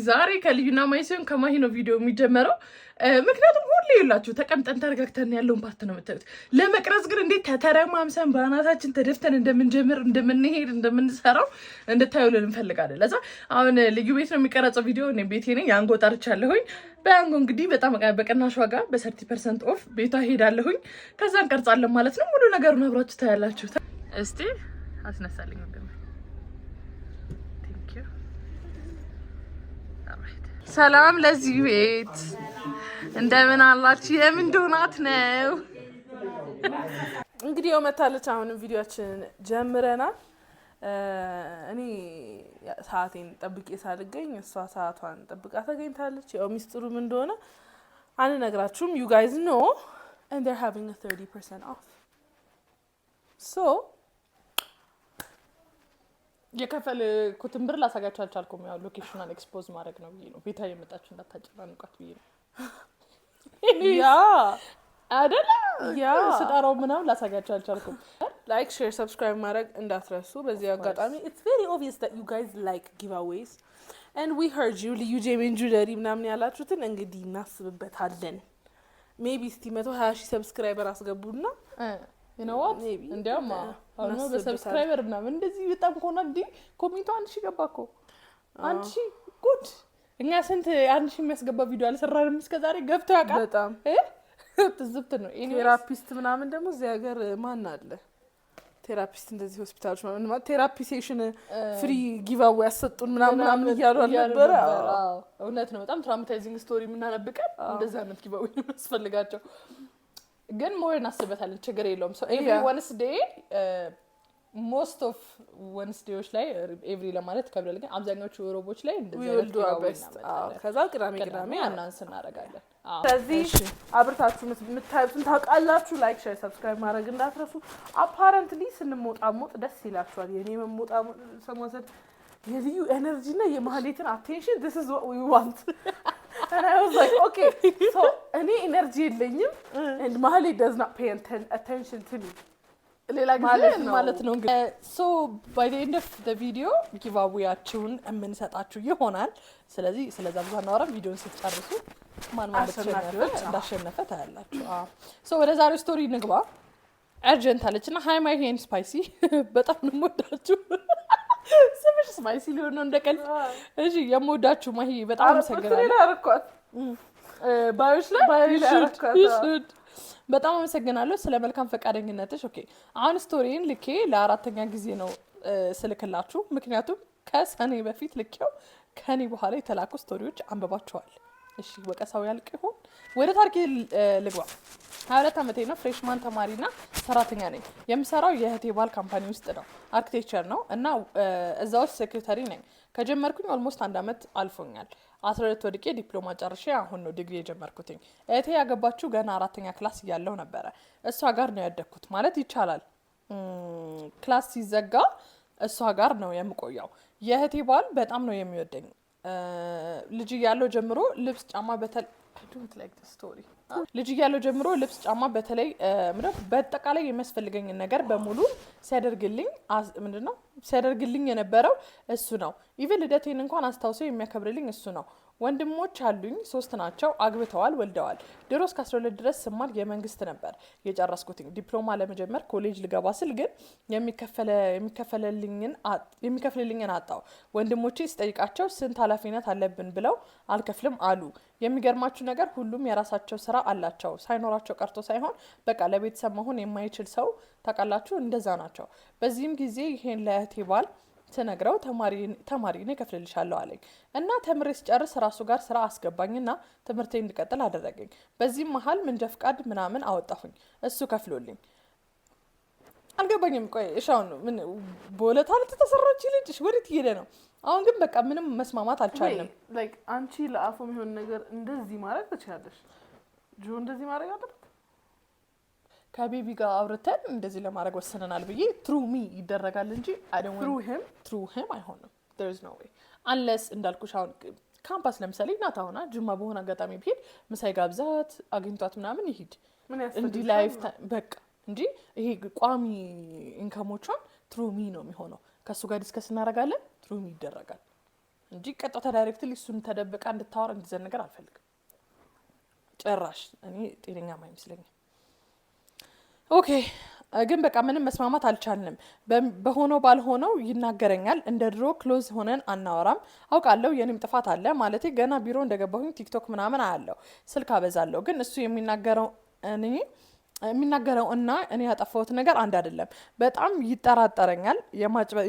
ዛሬ ከልዩና ማይሲዮን ከማሂ ነው ቪዲዮ የሚጀመረው። ምክንያቱም ሁሌ ይላችሁ ተቀምጠን ተረጋግተን ያለውን ፓርት ነው የምታዩት። ለመቅረጽ ግን እንዴት ተተረማምሰን በአናታችን ተደፍተን እንደምንጀምር እንደምንሄድ እንደምንሰራው እንድታዩልን እንፈልጋለን። ለዛ አሁን ልዩ ቤት ነው የሚቀረጸው ቪዲዮ። እኔ ቤቴ ነኝ፣ ያንጎ ጠርቻለሁኝ። በያንጎ እንግዲህ በጣም በቅናሽ ዋጋ በ30% ኦፍ ቤቷ ሄዳለሁኝ። ከዛ እንቀርጻለን ማለት ነው። ሙሉ ነገሩን አብራችሁ ታያላችሁ። እስቲ አስነሳልኝ ወገን። ሰላም ለዚህ ቤት እንደምን አላችሁ? የምን ዶናት ነው እንግዲህ ያው መታለች። አሁንም ቪዲዮአችንን ጀምረናል። እኔ ሰዓቴን ጠብቄ ሳልገኝ እሷ ሰዓቷን ጠብቃ ተገኝታለች። ያው ሚስጥሩ ምን እንደሆነ አንነግራችሁም። you guys know and they're having a 30% off. so የከፈልኩትን ብር ላሳጋችሁ አልቻልኩም። ያው ሎኬሽኑን ኤክስፖዝ ማድረግ ነው ብዬ ነው። ቤታ የመጣችሁ እንዳታጨናንቋት ብዬ ነው። ያ አይደለ ያ ስጣራው ምናምን ላሳጋችሁ አልቻልኩም። ላይክ ሼር ሰብስክራይብ ማድረግ እንዳትረሱ። በዚህ አጋጣሚ it's very obvious that you guys like giveaways and we heard you ልዩ ጄሜን ጁለሪ ምናምን ያላችሁትን እንግዲህ እናስብበታለን። ሜቢ እስቲ 120,000 ሰብስክራይበር አስገቡና you know what እንዴውማ አሁን በሰብስክራይበር እና እንደዚህ በጣም ኮና እንዴ ኮሜንቱ 1000 ገባ እኮ 1000 ጉድ። እኛ ስንት 1000 የሚያስገባ ቪዲዮ አልሰራንም እስከዛሬ። ገብተው ያውቃል በጣም ትዝብት ነው። ቴራፒስት ምናምን ደግሞ እዚህ ሀገር ማን አለ? ቴራፒስት እንደዚህ ሆስፒታሎች ማለት ቴራፒ ሴሽን ፍሪ ጊቫዌ ያሰጡን ምናምን እያሉ አልነበረ? አዎ እውነት ነው። በጣም ትራውማታይዚንግ ስቶሪ የምናነብቀን እንደዛ አይነት ጊቫዌ ነው ያስፈልጋቸው። ግን ሞር እናስበታለን። ችግር የለውም። ሶ ኤቭሪ ወንስዴይ ሞስት ኦፍ ወንስዴዎች ላይ ኤቭሪ ለማለት ከብለል፣ ግን አብዛኞቹ ሮቦች ላይ እንደዚህ አይነት ከዛ ቅዳሜ አናንስ እናደርጋለን። ስለዚህ አብርታችሁ የምታዩትን ታውቃላችሁ። ላይክ ሼር ሰብስክራይብ ማድረግ እንዳትረሱ። አፓረንትሊ ስንሞጣሞጥ ደስ ይላችኋል። የኔ መሞጣሞጥ ሰሞኑን የልዩ ኤነርጂ እና የማህሌትን አቴንሽን this is what we want and I was like okay so እኔ ኤነርጂ የለኝም and ማህሌት does not pay attention to me ሌላ ጊዜ ማለት ነው። እንግዲህ so by the end of the video ጊቫዌያችሁን የምንሰጣችሁ ይሆናል። ስለዚህ ስለዛ ብዙ አናወራም። ቪዲዮን ስትጨርሱ ማን እንዳሸነፈ ታያላችሁ። so ወደ ዛሬው ስቶሪ እንግባ። አርጀንት አለችና ሃይ ማይ ሄን ስፓይሲ በጣም ነው የምወዳችሁ። ስምሽ ስፓይሲ ሊሆን ነው እንደቀል። እሺ የምወዳችሁ ማሂ በጣም አመሰግናለሁ። እኔ አርኳት ባዮሽ ላይ አርኳት በጣም አመሰግናለሁ ስለ መልካም ፈቃደኝነትሽ። ኦኬ አሁን ስቶሪን ልኬ ለአራተኛ ጊዜ ነው ስልክላችሁ። ምክንያቱም ከሰኔ በፊት ልኬው ከኔ በኋላ የተላኩ ስቶሪዎች አንበባቸዋል። እሺ ወቀሳው ያልቅ ይሁን። ወደ ታሪክ ልግባ። 22 ዓመቴ ነው። ፍሬሽማን ተማሪና ሰራተኛ ነኝ። የምሰራው የእህቴ ባል ካምፓኒ ውስጥ ነው። አርኪቴክቸር ነው እና እዛው ሴክሬታሪ ነኝ። ከጀመርኩኝ ኦልሞስት 1 አመት አልፎኛል። 12 ወድቄ ዲፕሎማ ጨርሼ አሁን ነው ዲግሪ የጀመርኩትኝ። እህቴ ያገባችሁ ገና 4ኛ ክላስ እያለሁ ነበረ። እሷ ጋር ነው ያደግኩት ማለት ይቻላል። ክላስ ሲዘጋ እሷ ጋር ነው የምቆየው። የእህቴ ባል በጣም ነው የሚወደኝ። ልጅ ያለው ጀምሮ ልብስ ጫማ በተለይ I don't like the story ልጅ ያለው ጀምሮ ልብስ ጫማ በተለይ በአጠቃላይ የሚያስፈልገኝ ነገር በሙሉ ሲያደርግልኝ የነበረው እሱ ነው። ኢቭን ልደቴን እንኳን አስታውሶ የሚያከብርልኝ እሱ ነው። ወንድሞች አሉኝ 3 ናቸው። አግብተዋል፣ ወልደዋል። ድሮ እስከ 12 ድረስ ስማር የመንግስት ነበር የጨረስኩትኝ። ዲፕሎማ ለመጀመር ኮሌጅ ልገባ ስል ግን የሚከፍልልኝን አጣው። ወንድሞቼ ስጠይቃቸው ስንት ኃላፊነት አለብን ብለው አልከፍልም አሉ። የሚገርማችሁ ነገር ሁሉም የራሳቸው ስራ አላቸው። ሳይኖራቸው ቀርቶ ሳይሆን በቃ ለቤተሰብ መሆን የማይችል ሰው ታውቃላችሁ፣ እንደዛ ናቸው። በዚህም ጊዜ ይሄን ለእህቴ ባል ስነግረው ተማሪ ነው ከፍልልሻለሁ አለኝ እና ተምሬ ስጨርስ ራሱ ጋር ስራ አስገባኝና ትምህርቴን እንድቀጥል አደረገኝ። በዚህም መሀል መንጃ ፍቃድ ምናምን አወጣሁኝ እሱ ከፍሎልኝ። አልገባኝም። ቆይ እሻውን ምን ቦለታ ለተሰራች ልጅ ወዴት እየሄደ ነው? አሁን ግን በቃ ምንም መስማማት አልቻለም። ላይክ አንቺ ለአፎ የሚሆን ነገር እንደዚህ ማድረግ ትችላለሽ። ጆ እንደዚህ ማድረግ አለበት። ከቤቢ ጋር አውርተን እንደዚህ ለማድረግ ወሰነናል ብዬ ትሩ ሚ ይደረጋል እንጂ ትሩ ሂም አይሆንም። there is no way unless እንዳልኩሽ አሁን ካምፓስ ለምሳሌ እናት ሆና ጅማ በሆነ አጋጣሚ ቢሄድ ምሳይ ጋብዛት አግኝቷት ምናምን ይሄድ እንዲ ላይፍ በቃ እንጂ ይሄ ቋሚ ኢንካሞቿን ትሩ ሚ ነው የሚሆነው። ከሱ ጋር ዲስከስ እናደርጋለን። ትሩ ሚ ይደረጋል እንጂ ቀጥታ ዳይሬክትሊ እሱን ተደብቃ እንድታወራ እንዲዘነገር አልፈልግም ጭራሽ። እኔ ጤነኛም አይመስለኝም። ኦኬ ግን በቃ ምንም መስማማት አልቻልንም። በሆነው ባልሆነው ይናገረኛል። እንደ ድሮ ክሎዝ ሆነን አናወራም። አውቃለሁ የኔም ጥፋት አለ ማለቴ ገና ቢሮ እንደገባሁኝ ቲክቶክ ምናምን አያለሁ፣ ስልክ አበዛለሁ። ግን እሱ የሚናገረው እና እኔ ያጠፋሁት ነገር አንድ አይደለም። በጣም ይጠራጠረኛል።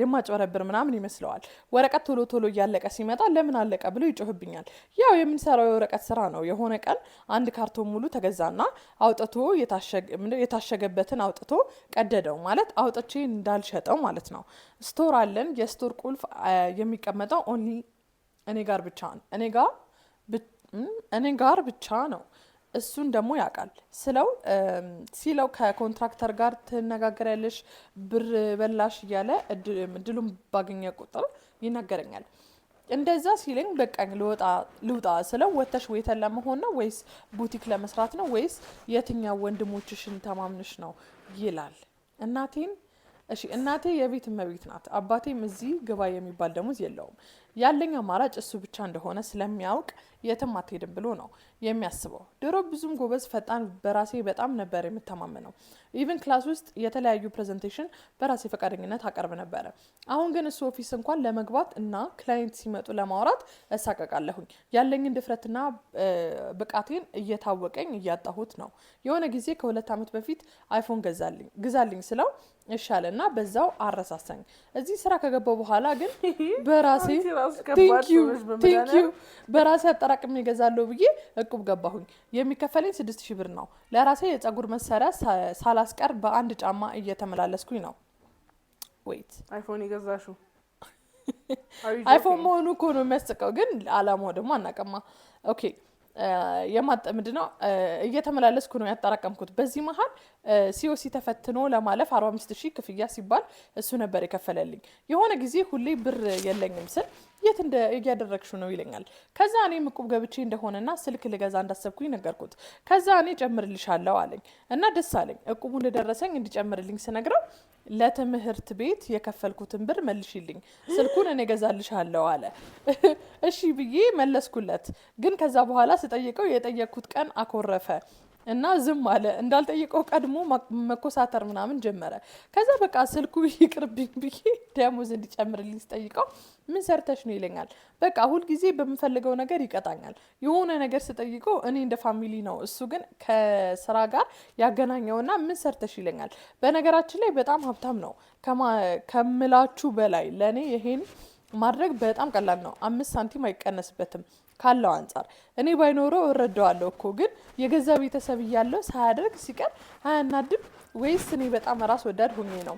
የማጭበረብር ምናምን ይመስለዋል። ወረቀት ቶሎ ቶሎ እያለቀ ሲመጣ ለምን አለቀ ብሎ ይጮህብኛል። ያው የምንሰራው የወረቀት ስራ ነው። የሆነ ቀን አንድ ካርቶን ሙሉ ተገዛና አውጥቶ የታሸገበትን አውጥቶ ቀደደው። ማለት አውጥቼ እንዳልሸጠው ማለት ነው። ስቶር አለን። የስቶር ቁልፍ የሚቀመጠው ኦንሊ እኔ ጋር ብቻ ነው። እሱን ደግሞ ያውቃል። ሲለው ከኮንትራክተር ጋር ትነጋገሪያለሽ፣ ብር በላሽ እያለ እድሉን ባገኘ ቁጥር ይናገረኛል። እንደዛ ሲለኝ በቃኝ ልውጣ ስለው ወተሽ ዌተር ለመሆን ነው ወይስ ቡቲክ ለመስራት ነው ወይስ የትኛው ወንድሞችሽን ተማምንሽ ነው ይላል። እናቴ የቤት እመቤት ናት። አባቴም እዚህ ግባ የሚባል ደሞዝ የለውም። ያለኝ አማራጭ እሱ ብቻ እንደሆነ ስለሚያውቅ የትም አትሄድም ብሎ ነው የሚያስበው። ድሮ ብዙም ጎበዝ ፈጣን በራሴ በጣም ነበር የምተማመነው። ኢቭን ክላስ ውስጥ የተለያዩ ፕሬዘንቴሽን በራሴ ፈቃደኝነት አቀርብ ነበረ። አሁን ግን እሱ ኦፊስ እንኳን ለመግባት እና ክላይንት ሲመጡ ለማውራት እሳቀቃለሁኝ። ያለኝን ድፍረትና ብቃቴን እየታወቀኝ እያጣሁት ነው። የሆነ ጊዜ ከ2 ዓመት በፊት አይፎን ግዛልኝ ስለው ይሻለና በዛው አረሳሳኝ። እዚህ ስራ ከገባው በኋላ ግን በራሴ በራሴ አጠራቅሜ እገዛለሁ ብዬ እቁብ ገባሁኝ። የሚከፈለኝ 6000 ብር ነው። ለራሴ የጸጉር መሳሪያ ሳላስቀር በአንድ ጫማ እየተመላለስኩኝ ነው። ወይት አይፎን ይገዛሽው? አይፎን መሆኑ እኮ ነው የሚያስቀው፣ ግን አላማው ደግሞ አናቀማ። ኦኬ ምንድነው እየተመላለስኩ ነው ያጠራቀምኩት። በዚህ መሀል ሲኦሲ ተፈትኖ ለማለፍ 45000 ክፍያ ሲባል እሱ ነበር የከፈለልኝ። የሆነ ጊዜ ሁሌ ብር የለኝም ስል የት እያደረግሽው ነው ይለኛል። ከዛ እኔ እቁብ ገብቼ እንደሆነና ስልክ ልገዛ እንዳሰብኩኝ ነገርኩት። ከዛ እኔ ጨምርልሻለሁ አለኝ እና ደስ አለኝ። እቁቡ እንደደረሰኝ እንዲጨምርልኝ ስነግረው ለትምህርት ቤት የከፈልኩትን ብር መልሽልኝ፣ ስልኩን እኔ ገዛልሻለሁ አለ። እሺ ብዬ መለስኩለት። ግን ከዛ በኋላ ስጠይቀው የጠየቅኩት ቀን አኮረፈ እና ዝም አለ። እንዳልጠይቀው ቀድሞ መኮሳተር ምናምን ጀመረ። ከዛ በቃ ስልኩ ይቅርብኝ ብዬ ደሞዝ እንዲጨምርልኝ ስጠይቀው ምን ሰርተሽ ነው ይለኛል። በቃ ሁልጊዜ በምፈልገው ነገር ይቀጣኛል። የሆነ ነገር ስጠይቀው እኔ እንደ ፋሚሊ ነው፣ እሱ ግን ከስራ ጋር ያገናኘውና ምን ሰርተሽ ይለኛል። በነገራችን ላይ በጣም ሀብታም ነው ከምላችሁ በላይ። ለእኔ ይሄን ማድረግ በጣም ቀላል ነው። 5 ሳንቲም አይቀነስበትም ካለው አንጻር። እኔ ባይኖረው እረዳዋለሁ እኮ፣ ግን የገዛ ቤተሰብ እያለው ሳያደርግ ሲቀር አያናድም ወይስ እኔ በጣም ራስ ወዳድ ሆኜ ነው?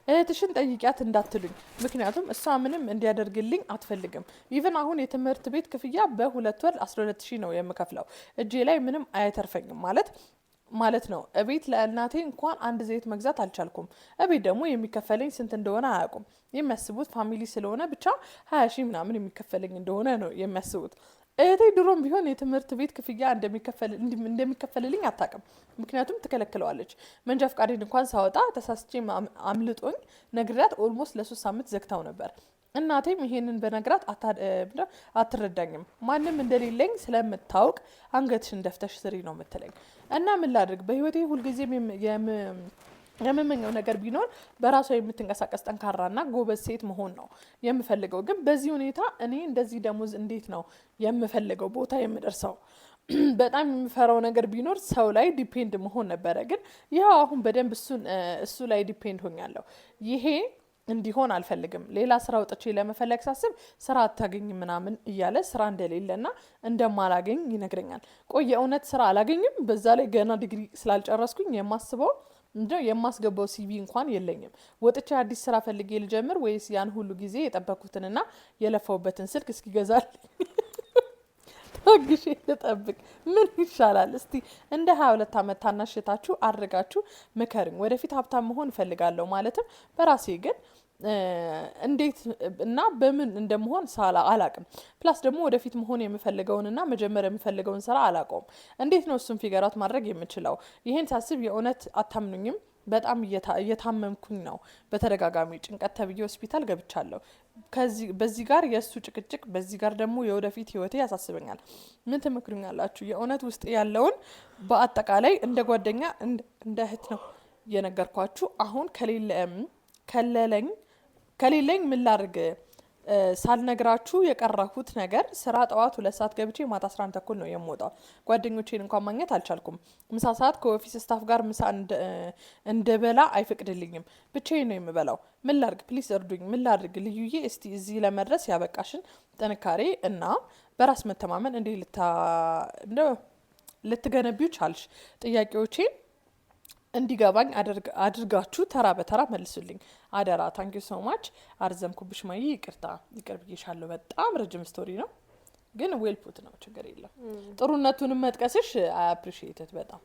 እህትሽን ጠይቂያት እንዳትሉኝ፣ ምክንያቱም እሷ ምንም እንዲያደርግልኝ አትፈልግም። ኢቨን አሁን የትምህርት ቤት ክፍያ በ2 ወር 12000 ነው የምከፍለው። እጄ ላይ ምንም አይተርፈኝም ማለት ነው። እቤት ለእናቴ እንኳን አንድ ዘይት መግዛት አልቻልኩም። እቤት ደግሞ የሚከፈለኝ ስንት እንደሆነ አያውቁም። የሚያስቡት ፋሚሊ ስለሆነ ብቻ 20,000 ምናምን የሚከፈለኝ እንደሆነ ነው የሚያስቡት። እህቴ ድሮም ቢሆን የትምህርት ቤት ክፍያ እንደሚከፈልልኝ አታውቅም፣ ምክንያቱም ትከለክለዋለች። መንጃ ፈቃዴን እንኳን ሳወጣ ተሳስቼ አምልጦኝ ነግሪያት ኦልሞስት ለ3 ሳምንት ዘግታው ነበር። እናቴም ይሄንን በነግራት አትረዳኝም። ማንም እንደሌለኝ ስለምታውቅ አንገትሽን ደፍተሽ ስሪ ነው የምትለኝ። እና ምን ላድርግ? በህይወቴ ሁልጊዜም የምመኘው ነገር ቢኖር በራሷ የምትንቀሳቀስ ጠንካራና ጎበዝ ሴት መሆን ነው የምፈልገው። ግን በዚህ ሁኔታ እኔ እንደዚህ ደሞዝ እንዴት ነው የምፈልገው ቦታ የምደርሰው? በጣም የምፈራው ነገር ቢኖር ሰው ላይ ዲፔንድ መሆን ነበረ። ግን ይኸው አሁን በደንብ እሱ ላይ ዲፔንድ ሆኛለሁ። ይሄ እንዲሆን አልፈልግም። ሌላ ስራ ወጥቼ ለመፈለግ ሳስብ ስራ አታገኝ ምናምን እያለ ስራ እንደሌለና እንደማላገኝ ይነግረኛል። ቆይ የእውነት ስራ አላገኝም? በዛ ላይ ገና ዲግሪ ስላልጨረስኩኝ የማስገባው ሲቪ እንኳን የለኝም። ወጥቼ አዲስ ስራ ፈልጌ ልጀምር ወይስ ያን ሁሉ ጊዜ የጠበኩትንና የለፋውበትን ስልክ እስኪገዛል ታግሼ ልጠብቅ? ምን ይሻላል? እስቲ እንደ 22 ዓመት ታናሽታችሁ አድርጋችሁ ምከርኝ። ወደፊት ሀብታም መሆን እፈልጋለሁ፣ ማለትም በራሴ ግን እንዴት እና በምን እንደመሆን አላቅም። ፕላስ ደግሞ ወደፊት መሆን የምፈልገውንና መጀመር የምፈልገውን ስራ አላቀውም። እንዴት ነው እሱን ፊገራት ማድረግ የምችለው? ይሄን ሳስብ የእውነት አታምኑኝም፣ በጣም እየታመምኩኝ ነው። በተደጋጋሚ ጭንቀት ተብዬ ሆስፒታል ገብቻለሁ። በዚህ ጋር የእሱ ጭቅጭቅ፣ በዚህ ጋር ደግሞ የወደፊት ህይወቴ ያሳስበኛል። ምን ትመክሩኛላችሁ? የእውነት ውስጥ ያለውን በአጠቃላይ እንደ ጓደኛ እንደ እህት ነው የነገርኳችሁ። አሁን ከሌለኝ ምን ላድርግ? ሳልነግራችሁ የቀረሁት ነገር ስራ ጠዋት 2 ሰዓት ገብቼ ማታ 11 ተኩል ነው የምወጣው። ጓደኞቼን እንኳን ማግኘት አልቻልኩም። ምሳ ሰዓት ከኦፊስ ስታፍ ጋር ምሳ እንደበላ አይፈቅድልኝም። ብቻዬን ነው የምበላው። ምን ላድርግ? ፕሊስ እርዱኝ። ምን ላድርግ? ልዩዬ እስቲ እዚህ ለመድረስ ያበቃሽን ጥንካሬ እና በራስ መተማመን እንዴት ልትገነቢው ቻልሽ? ጥያቄዎቼን እንዲገባኝ አድርጋችሁ ተራ በተራ መልሱልኝ አደራ። ታንኪዩ ሶ ማች። አርዘምኩብሽ ማይ፣ ይቅር ብዬሻለሁ። በጣም ረጅም ስቶሪ ነው ግን ዌል ፑት ነው፣ ችግር የለም። ጥሩነቱንም መጥቀስሽ አይ አፕሪሺየት በጣም።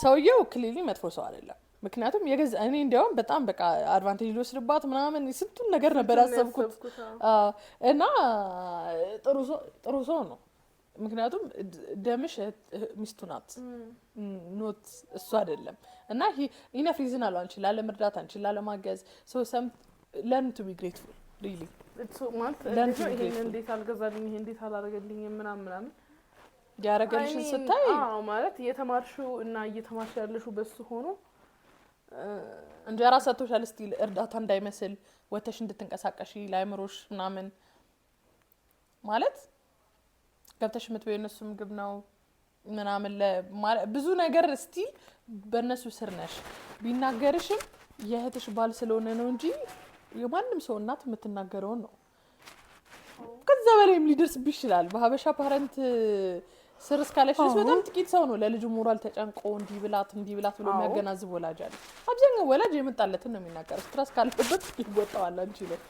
ሰውየው ክሊሊ መጥፎ ሰው አይደለም። ምክንያቱም እኔ እንዲያውም በጣም በቃ አድቫንቴጅ ሊወስድባት ምናምን ስንቱን ነገር ነበር ያሰብኩት እና ጥሩ ሰው ነው። ምክንያቱም ደምሽ ሚስቱ ናት፣ ኖት እሱ አይደለም። እና ኢነፍ ሪዝን አለው አንቺ ላለመርዳት፣ አንቺ ላለማገዝ። ሶ ለርን ቱ ቢ ግሬትፉል ሪሊ ማለት ይሄን እንዴት አልገዛልኝ፣ ይሄን እንዴት አላደረገልኝ ምናምን ያረገልሽን ስታይ ማለት እየተማርሽው እና እየተማርሽ ያለሽው በሱ ሆኖ እንጀራ ሰጥቶሻል። ስቲል እርዳታ እንዳይመስል ወተሽ እንድትንቀሳቀሺ ላይምሮሽ ምናምን ማለት ገብተሽ የምትበይው እነሱ ምግብ ነው ምናምን ብዙ ነገር ስቲል በእነሱ ስር ነሽ። ቢናገርሽም የእህትሽ ባል ስለሆነ ነው እንጂ የማንም ሰው እናት የምትናገረውን ነው። ከዛ በላይም ሊደርስብሽ ይችላል። በሀበሻ ፓረንት ስር እስካለሽ ድረስ በጣም ጥቂት ሰው ነው ለልጁ ሞራል ተጨንቆ እንዲህ ብላት ብሎ የሚያገናዝብ ወላጅ አለ። አብዛኛው ወላጅ የመጣለትን ነው የሚናገረው። ስትረስ ካለበት ይወጣዋል አንቺ ላይ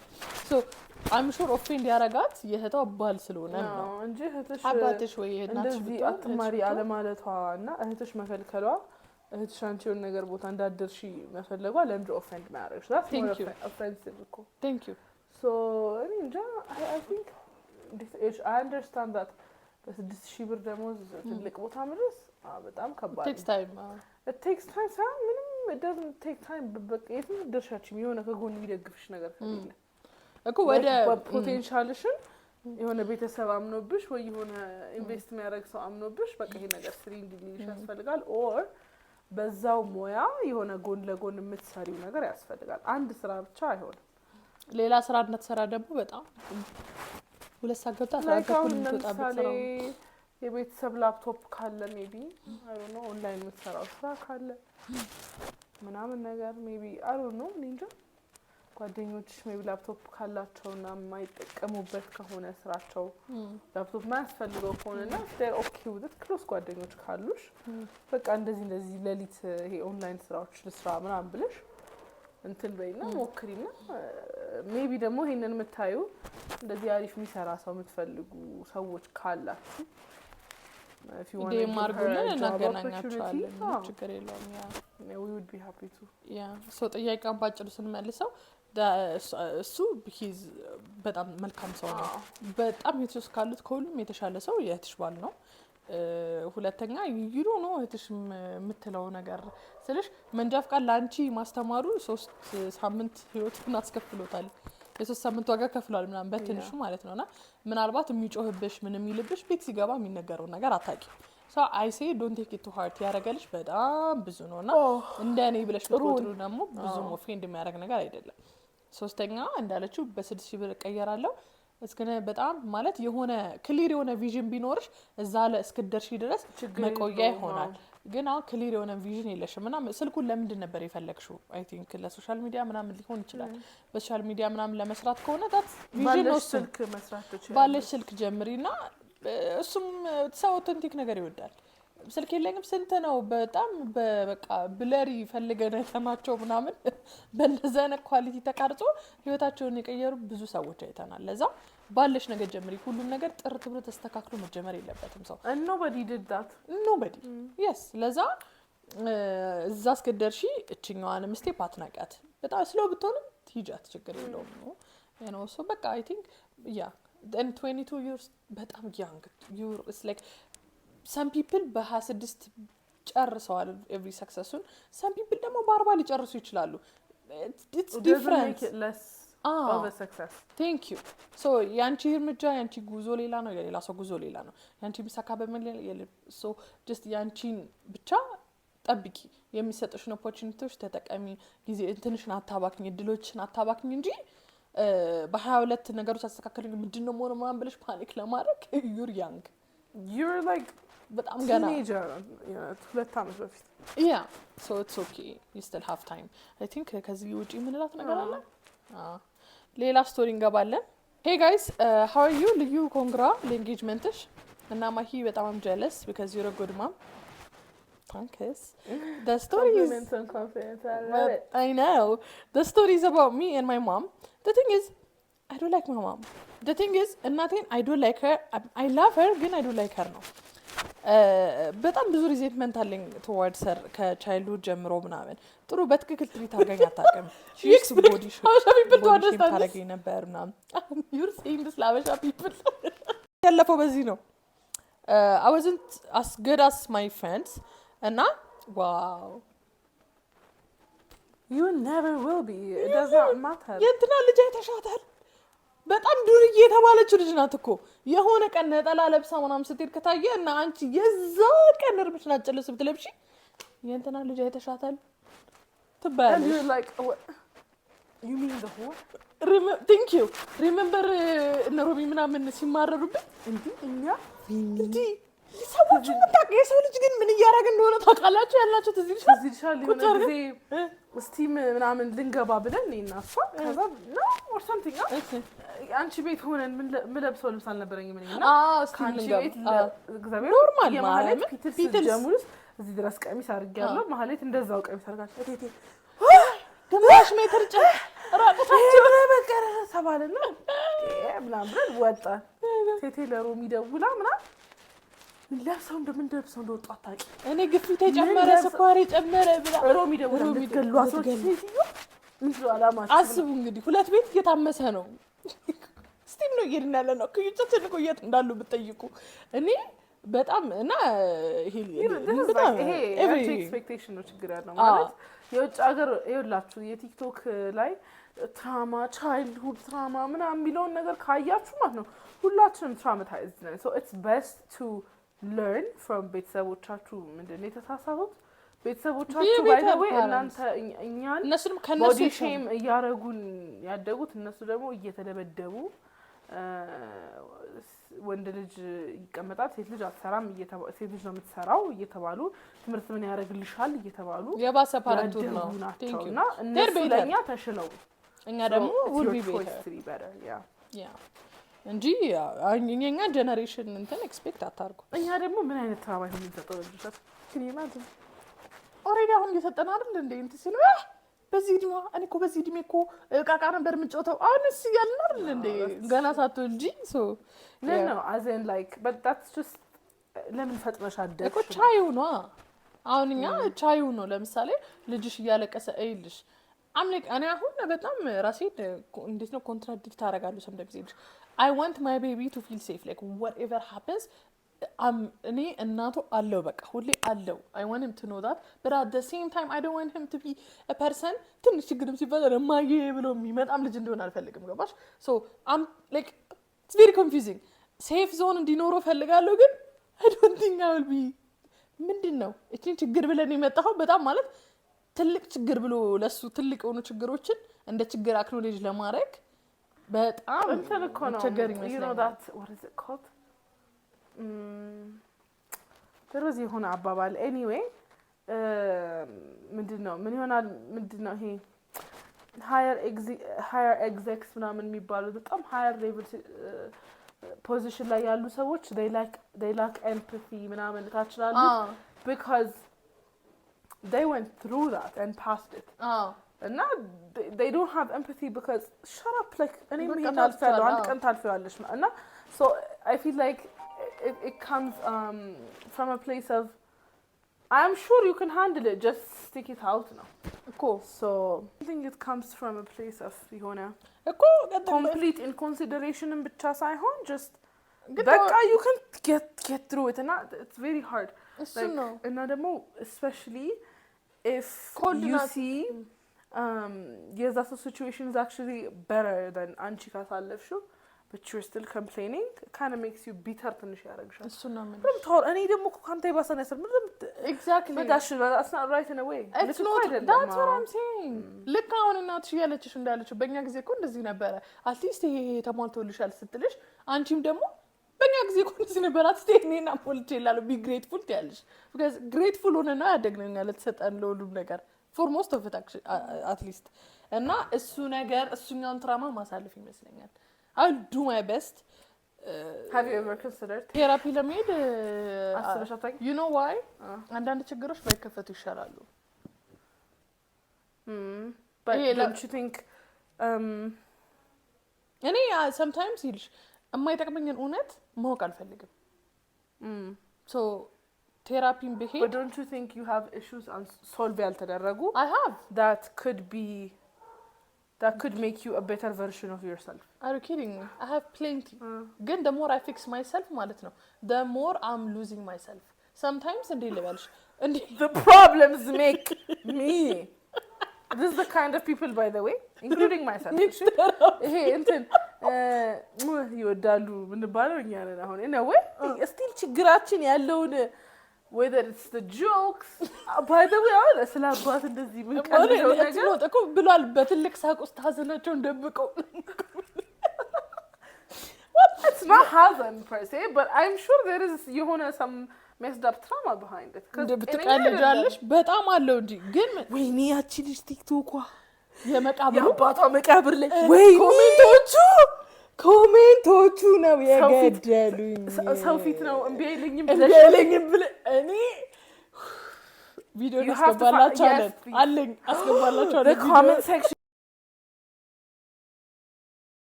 አም ሹር ኦፌንድ ያረጋት የእህቷ ባል ስለሆነ ነው እንጂ እህትሽ አባትሽ ወይ እናትሽ እንደዚህ አትማሪ አለማለቷ እና እህትሽ መከልከሏ እህትሽ አንቺ የሆነ ነገር ቦታ እንዳደርሺ መፈለጓ ለምንድን ኦፌንድ ማያረግሽ? ዛት ኦፌንሲቭ እኮ። ቴንክ ዩ ሶ እኔ እንጃ አይ ቲንክ አይ አንደርስታንድ ዛት በ6,000 ብር ደሞዝ ትልቅ ቦታ መድረስ በጣም ከባድ ነው። ቴክስ ታይም ሳይሆን ምንም doesn't take time በቃ የትም ደርሻችም የሆነ ከጎን የሚደግፍሽ ነገር ከሌለ እኮ ወደ ፖቴንሻልሽን የሆነ ቤተሰብ አምኖብሽ ወይ የሆነ ኢንቨስት የሚያደርግ ሰው አምኖብሽ በቃ ይሄ ነገር ስሪ እንዲልሽ ያስፈልጋል። ኦር በዛው ሞያ የሆነ ጎን ለጎን የምትሰሪው ነገር ያስፈልጋል። አንድ ስራ ብቻ አይሆንም። ሌላ ስራ እንደተሰራ ደግሞ በጣም ሁለት ሰዓት ገብታ ታውቃለህ። ለምሳሌ የቤተሰብ ላፕቶፕ ካለ ሜቢ አይ ዶንት ኖ ኦንላይን የምትሰራው ስራ ካለ ምናምን ነገር ሜቢ አይ ዶንት ኖ እንጃ። ጓደኞችሽ ሜቢ ላፕቶፕ ካላቸውና የማይጠቀሙበት ከሆነ ስራቸው ላፕቶፕ ማያስፈልገው ከሆነና they're okay with it ክሎስ ጓደኞች ካሉሽ በቃ እንደዚህ ሌሊት ይሄ ኦንላይን ስራዎች ልስራ ምናምን ብለሽ እንትን በይና ሞክሪና ሜቢ ደግሞ ይሄንን የምታዩ እንደዚህ አሪፍ የሚሰራ ሰው የምትፈልጉ ሰዎች ካላችሁ ማርጉልን እናገናኛቸዋለን። ችግር የለውም። we would be happy to ሶ ጥያቄውን ባጭሩ ስንመልሰው እሱ በጣም መልካም ሰው ነው። በጣም የትስ ካሉት ከሁሉም የተሻለ ሰው የእህትሽ ባል ነው። ሁለተኛ ይሉ ነው እህትሽ የምትለው ነገር ስልሽ መንጃ ፍቃድ ለአንቺ ማስተማሩ 3 ሳምንት ህይወቱን አስከፍሎታል። የ3 ሳምንት ዋጋ ከፍሏል ምናምን በትንሹ ማለት ነውና ምናልባት የሚጮህብሽ ምን የሚልብሽ ቤት ሲገባ የሚነገረው ነገር አታቂ ሶ አይ ሴ ዶንት ቴክ ኢት ቱ ሃርት። ያረጋልሽ በጣም ብዙ ነውና እንደኔ ብለሽ ብትቆጥሩ ደግሞ ብዙ ኦፌንድ የሚያደርግ ነገር አይደለም። ሶስተኛ እንዳለችው በ6,000 ብር እቀየራለሁ እስከነ በጣም ማለት የሆነ ክሊር የሆነ ቪዥን ቢኖርሽ እዛ ለእስክደርሽ ድረስ መቆያ ይሆናል። ግን አሁን ክሊር የሆነ ቪዥን የለሽም እና ስልኩን ለምንድን ነበር የፈለግሽው? አይ ቲንክ ለሶሻል ሚዲያ ምናምን ሊሆን ይችላል። በሶሻል ሚዲያ ምናምን ለመስራት ከሆነ ታት ቪዥን ነው ስልክ መስራት ትችላለሽ። ባለሽ ስልክ ጀምሪና እሱም ሰው ኦተንቲክ ነገር ይወዳል። ስልክ የለኝም ስንት ነው በጣም በቃ ብለሪ ፈልገን ተማቸው ምናምን በእንደዛ አይነት ኳሊቲ ተቀርጾ ህይወታቸውን የቀየሩ ብዙ ሰዎች አይተናል። ለዛ ባለሽ ነገር ጀምሪ። ሁሉም ነገር ጥርት ብሎ ተስተካክሎ መጀመር የለበትም ሰው nobody did that nobody yes ለዛ እዛ እስከደርሺ እችኛዋንም ስቴፕ አትናቂያት። በጣም ስሎ ብትሆንም ትይጃት ችግር የለውም ነው you know so በቃ I think yeah then 22 years በጣም young you it's like some people በ26 ጨርሰዋል every successful some people ደግሞ በ40 ሊጨርሱ ይችላሉ it's different of a success thank you so ያንቺ እርምጃ ያንቺ ጉዞ ሌላ ነው የሌላ ሰው ጉዞ ሌላ ነው ያንቺ ቢሳካ በመለ so just ያንቺን ብቻ ጠብቂ የሚሰጥሽን ኦፖርቹኒቲዎች ተጠቀሚ ጊዜ እንትንሽን አታባክኝ እድሎችን አታባክኝ እንጂ በ22 ነገሮች አስተካክለኝ ምንድነው ማን ብለሽ ፓኒክ ለማድረግ you're like በጣም ገና teenager ሁለት አመት በፊት yeah so it's okay you still have time I think ከዚህ ውጪ ምንላት ነገር አለ ሌላ ስቶሪ እንገባለን hey guys how are you ልዩ ኮንግራ ለኤንጌጅመንትሽ እና ማሂ በጣም I'm jealous because you're a good mom thanks the story is and confidence I love it I know the story is about me and my mom the thing is I don't like my mom the thing is እናቴን I don't like her I love her ግን I don't like her ነው በጣም ብዙ ሪዘንትመንት አለኝ towards her ከቻይልድሁድ ጀምሮ ምናምን ጥሩ በትክክል ትሪት አድርገኝ አታውቅም she used to body shame ታደርገኝ ነበር ምናምን you're saying this ላበሻ people ያለፈው በዚህ ነው I wasn't as good as my friends እና wow you never will be it does not matter የእንትና ልጅ አይተሻታል በጣም ዱርዬ የተባለችው ልጅ ናት እኮ የሆነ ቀን ነጠላ ለብሳ ምናምን ስትሄድ ከታየ እና አንቺ የዛ ቀን እርምሽን አጨለስ ብትለብሺ የእንትና ልጅ አይተሻታል ትባያለሽ and you're like what? you mean the whore thank you remember እነ ሮሚ ምናምን ሲማረሩብኝ እንዴ ሰዎች ምታቀ የሰው ልጅ ግን ምን እያደረገ እንደሆነ ታውቃላችሁ ያላችሁ ትዝ ይልሻል የሆነ ጊዜ ስቲም ምናምን ልንገባ ብለን እኔና እሷ ከዛ ነው or something አንቺ ቤት ሆነን ምን ለብሰው ልብስ አልነበረኝም እኔና አንቺ ቤት እግዚአብሔር ኖርማል ማለት ፒትልስ ጀሙስ እዚህ ድረስ ቀሚስ አድርጌያለሁ ማለት እንደዛው ቀሚስ አድርጋችሁ እቴቴ ግማሽ ሜትር ራቁታችሁ በቀረ ተባለና ምናምን ብለን ወጣን ቴቴ ለሮሚ ደውላ ምናምን ለብሰው እንደምንደብሰው እንደወጣ አታውቂ እኔ ግፊት የጨመረ ስኳር የጨመረ ብላ ሮሚ ደውላ ገሏት ነው ሴትዮ ምንድነው አላማችሁ አስቡ እንግዲህ ሁለት ቤት እየታመሰ ነው ስቲም ነው እየሄድን ያለ ነው ከዩቲዩብ ነው የት እንዳሉ ብትጠይቁ እኔ በጣም እና ይሄ every expectation ነው ችግር ያለው ማለት የውጭ ሀገር ይኸውላችሁ የቲክቶክ ላይ ትራማ ቻይልድሁድ ትራማ ምናምን የሚለውን ነገር ካያችሁ ማለት ነው ሁላችንም ትራውማታይዝድ ነን so it's best to learn from ቤተሰቦቻችሁ ምንድነው የተሳሳቱት ቤተሰቦቻችሁ by the way እናንተ እኛን እነሱንም ከነሱ ቦዲ ሼም እያረጉን ያደጉት እነሱ ደግሞ እየተደበደቡ ወንድ ልጅ ይቀመጣል ሴት ልጅ አትሰራም ሴት ልጅ ነው የምትሰራው እየተባሉ ትምህርት ምን ያደርግልሻል እየተባሉ የባሰ ፓረንቱን ነው እና እነሱ ለኛ ተሽለው እኛ ደግሞ would be better yeah እንጂ እኛ ጀነሬሽን እንትን ኤክስፔክት አታርጉ እኛ ደግሞ ምን አይነት ትራማ ይሁን የሚሰጠው ልጅታት ግን ይማዝን ኦሬዲ አሁን እየሰጠን አይደል እንዴ እንት ሲሉ በዚህ እድሜ እኔ እኮ በዚህ እድሜ እኮ ቃቃ ነበር የምንጮተው አሁንስ ያልን አይደል እንዴ ገና ሳትወልጂ ሶ no as in like but that's just ለምን ፈጥነሽ አደግሽ እኮ ቻዩ ነው አሁን እኛ ቻዩ ነው ለምሳሌ ልጅሽ እያለቀሰ አይልሽ አምልክ እኔ አሁን በጣም ራሴ እንዴት ነው ኮንትራዲክት አደርጋለሁ sometimes I want my baby to feel safe like whatever happens እኔ እናቱ አለው በቃ ሁሌ አለው I want him to know that but at the same time I don't want him to be a person ትንሽ ችግርም ሲፈጠር ማዬ ብሎ የሚመጣም ልጅ እንደሆነ አልፈልግም ገባሽ so I'm like it's very confusing safe zone እንዲኖረው ፈልጋለሁ ግን I don't think I will be ምንድነው እቺን ችግር ብለን የመጣው በጣም ማለት ትልቅ ችግር ብሎ ለሱ ትልቅ ሆኖ ችግሮችን እንደ ችግር አክኖሌጅ ለማድረግ በጣም እንትን እኮ ነው you know that what is it called there was የሆነ አባባል anyway ምንድነው ምን ይሆናል ምንድነው ይሄ higher execs ምናምን የሚባሉ በጣም higher level position ላይ ያሉ ሰዎች they lack empathy ምናምን ካችላሉ because they went through that and passed it እና they don't have empathy because shut up like እኔ ምን አልፈለው አንድ ቀን ታልፈዋለሽ እና so I feel like it comes from a place of I'm sure you can handle it just stick it out now cool so I think it comes from a place of የሆነ complete in consideration ብቻ ሳይሆን just በቃ you can get through it and it's very hard no. እና ደግሞ especially if Cold you enough. see yes that situation is actually better than አንቺ ካሳለፍሽው but you're still complaining it kind of makes you bitter ትንሽ ያደርግሻል እሱ ነው ምን እኔ ደግሞ ካንተ ይባሰና ያሰር ምን exactly but that's not right in a way it's not that's what I'm saying ልክ አሁን እናትሽ ያለችሽ እንዳለችው በእኛ ጊዜ እኮ እንደዚህ ነበረ አትሊስት ይሄ ተሟልቶልሻል ስትልሽ አንቺም ደግሞ በእኛ ጊዜ እኮ እንደዚህ ነበር አትሊስት እኔና ሞልቼ ይላል be grateful ትያለሽ because grateful ሆነና ያደግነኛ ለተሰጠን ለሁሉም ነገር for most of it at least እና እሱ ነገር እሱኛውን ትራማ ማሳለፍ ይመስለኛል I'll do my best have you ever considered therapy ለመሄድ አስበሻታኝ you know why አንዳንድ ችግሮች ባይከፈቱ ይሻላሉ but don't you think እኔ sometimes ይልሽ የማይጠቅመኝን እውነት ማወቅ አልፈልግም so therapy በሄድ but don't you think you have issues solve ያልተደረጉ I have that could make you a better version of yourself are you kidding me I have plenty ግን the more I fix myself ማለት ነው the more I'm losing myself sometimes እንዴ ልበልሽ እንዴ the problems make me this is the kind of people by the way including myself ይሄ እንትን ይወዳሉ ምን ባለው እኛ ነን አሁን እና ወይ still ችግራችን ያለውን whether it's the jokes by the way አለ ስለአባት እንደዚህ ምን ቀልደው ነገር ነው ተቆ ብሏል በትልቅ ሳቅ ውስጥ ሀዘናቸውን ደብቀው it's not hazen per se but I'm sure there is የሆነ some messed up trauma behind it እንደብትቀልጃለሽ በጣም አለው እንጂ ግን ወይኔ ያቺ ልጅ ቲክቶኳ የመቃብሩ መቃብር ላይ ወይኔ ኮሜንቶቹ ነው የገደሉኝ ሰው ፊት ነው እምቢ አይለኝም ብለ እኔ ቪዲዮ አስገባላችኋለሁ አለኝ አስገባላችኋለሁ the comment section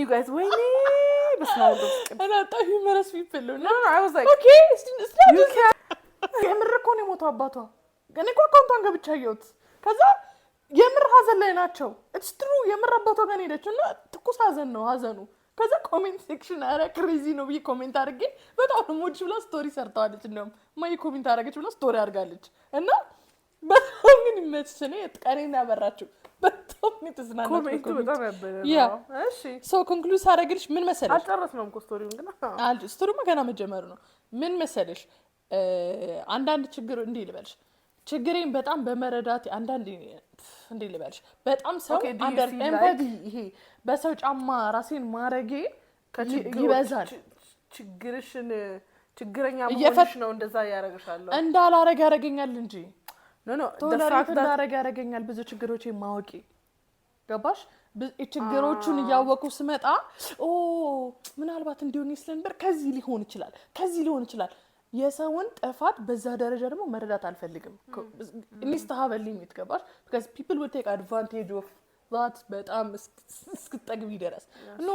you guys wait and I thought you must be feeling no I was like okay you can't የምር እኮ ነው የሞተው አባቷ ግን እኮ አካውንቷን ገብቻ አየሁት ከዛ የምር ሀዘን ላይ ናቸው it's true የምር አባቷ ጋር ሄደችና ትኩስ ሀዘን ነው ሀዘኑ ከዛ ኮሜንት ሴክሽን አረ ክሬዚ ነው ብዬ ኮሜንት አድርጌ በጣም ሞጅ ብላ ስቶሪ ሰርተዋለች እንደውም ማይ ኮሜንት አደረገች ብላ ስቶሪ አድርጋለች እና በጣም ግን ይመችሽ ነው ቀኔን ያበራችሁ በጣም የተዝናናችሁ ኮሜንቱ በጣም ያበረ ነው እሺ ሶ ኮንክሉድ አደረግልሽ ምን መሰለሽ አልጨረስነውም እኮ ስቶሪውን ግን ስቶሪው ገና መጀመሩ ነው ምን መሰለሽ አንዳንድ ችግር እንዴ ልበልሽ ችግሬን በጣም በመረዳት አንዳንድ እንዴ ልበልሽ በጣም ሰው አንደር ኤምፓቲ ይሄ በሰው ጫማ ራሴን ማረጌ ይበዛል ችግረኛ መሆንሽ ነው እንደዛ ያረጋሻለሁ እንዳላረግ ያረጋኛል እንጂ ኖ the fact that እንዳረግ ያረጋኛል ብዙ ችግሮችን ማወቂ ገባሽ ችግሮቹን ያወቁ ስመጣ ምናልባት እንዲሆን ይስለንበር ከዚህ ሊሆን ይችላል የሰውን ጥፋት በዛ ደረጃ ደግሞ መረዳት አልፈልግም needs to have a limit ገባሽ because people will take advantage of that በጣም እስክትጠግቢ ድረስ ኖ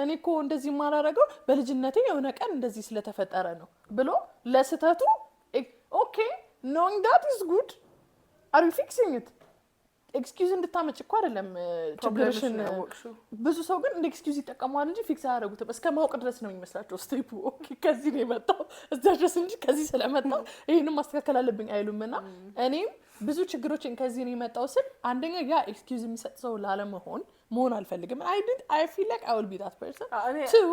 እኔ እኮ እንደዚህ ማላረገው በልጅነቴ የሆነ ቀን እንደዚህ ስለተፈጠረ ነው ብሎ ለስተቱ okay knowing that is good are you fixing it ኤክስኪውዝ እንድታመጭ እኮ አይደለም ችግርሽን ብዙ ሰው ግን እንደ ኤክስኪውዝ ይጠቀማል እንጂ ፊክስ አያደርጉትም እስከማውቅ ድረስ ነው የሚመስላቸው ስቴፑ ኦኬ ከዚህ ነው የመጣው እዛ ድረስ እንጂ ከዚህ ስለመጣው ይሄንን ማስተካከል አለብኝ አይሉምና እኔም ብዙ ችግሮችን ከዚህ ነው የመጣው ስል አንደኛ ያ ኤክስኪውዝ የሚሰጥ ሰው መሆን አልፈልግም I feel like I will be that person two